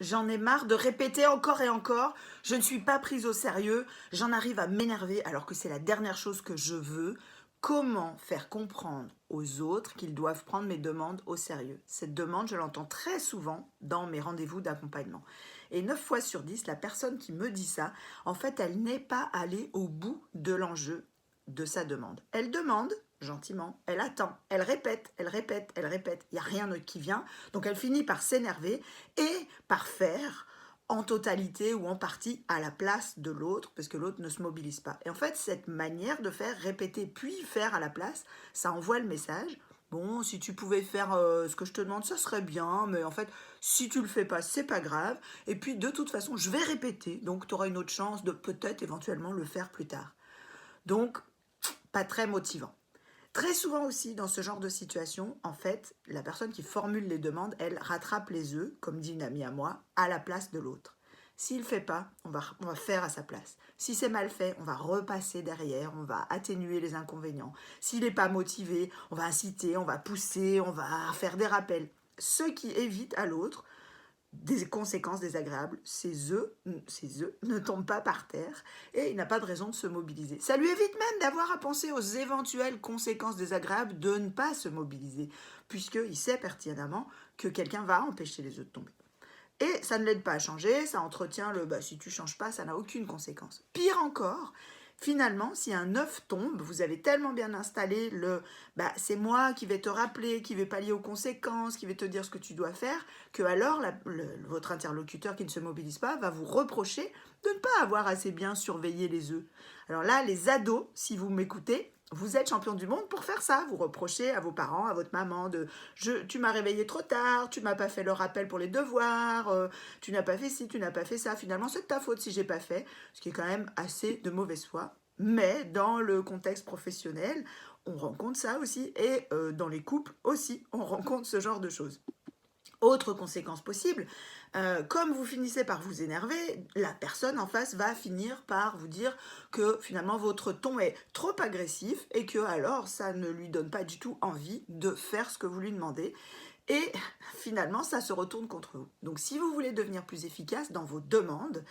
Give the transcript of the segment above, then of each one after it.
J'en ai marre de répéter encore et encore, je ne suis pas prise au sérieux, j'en arrive à m'énerver alors que c'est la dernière chose que je veux. Comment faire comprendre aux autres qu'ils doivent prendre mes demandes au sérieux? Cette demande, je l'entends très souvent dans mes rendez-vous d'accompagnement. Et 9 fois sur 10, la personne qui me dit ça, en fait, elle n'est pas allée au bout de l'enjeu de sa demande. Elle demande gentiment, elle attend, elle répète, elle répète, elle répète, il n'y a rien d'autre qui vient, donc elle finit par s'énerver et par faire en totalité ou en partie à la place de l'autre, parce que l'autre ne se mobilise pas. Et en fait, cette manière de faire, répéter puis faire à la place, ça envoie le message. Bon, si tu pouvais faire ce que je te demande, ça serait bien, mais en fait, si tu le fais pas, c'est pas grave. Et puis, de toute façon, je vais répéter, donc tu auras une autre chance de peut-être éventuellement le faire plus tard. Donc, pas très motivant. Très souvent aussi, dans ce genre de situation, en fait, la personne qui formule les demandes, elle rattrape les œufs, comme dit une amie à moi, à la place de l'autre. S'il ne fait pas, on va faire à sa place. Si c'est mal fait, on va repasser derrière, on va atténuer les inconvénients. S'il n'est pas motivé, on va inciter, on va pousser, on va faire des rappels. Ce qui évite à l'autre des conséquences désagréables, ces œufs ne tombent pas par terre et il n'a pas de raison de se mobiliser. Ça lui évite même d'avoir à penser aux éventuelles conséquences désagréables de ne pas se mobiliser, puisqu'il sait pertinemment que quelqu'un va empêcher les œufs de tomber. Et ça ne l'aide pas à changer, ça entretient le si tu changes pas, ça n'a aucune conséquence. Pire encore, finalement, si un œuf tombe, vous avez tellement bien installé le c'est moi qui vais te rappeler, qui vais pallier aux conséquences, qui vais te dire ce que tu dois faire, que alors votre interlocuteur qui ne se mobilise pas va vous reprocher de ne pas avoir assez bien surveillé les œufs. Alors là, les ados, si vous m'écoutez, vous êtes champion du monde pour faire ça. Vous reprochez à vos parents, à votre maman de tu m'as réveillé trop tard, tu m'as pas fait le rappel pour les devoirs, tu n'as pas fait ci, tu n'as pas fait ça. Finalement, c'est de ta faute si j'ai pas fait, ce qui est quand même assez de mauvaise foi. Mais dans le contexte professionnel, on rencontre ça aussi et dans les couples aussi, on rencontre ce genre de choses. Autre conséquence possible, comme vous finissez par vous énerver, la personne en face va finir par vous dire que finalement votre ton est trop agressif et que alors ça ne lui donne pas du tout envie de faire ce que vous lui demandez. Et finalement, ça se retourne contre vous. Donc si vous voulez devenir plus efficace dans vos demandes,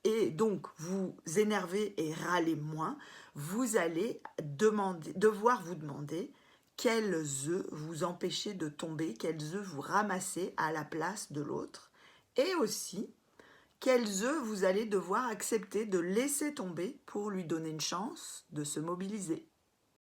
et donc vous énerver et râler moins, vous allez devoir vous demander quels œufs vous empêchez de tomber, quels œufs vous ramassez à la place de l'autre, et aussi quels œufs vous allez devoir accepter de laisser tomber pour lui donner une chance de se mobiliser.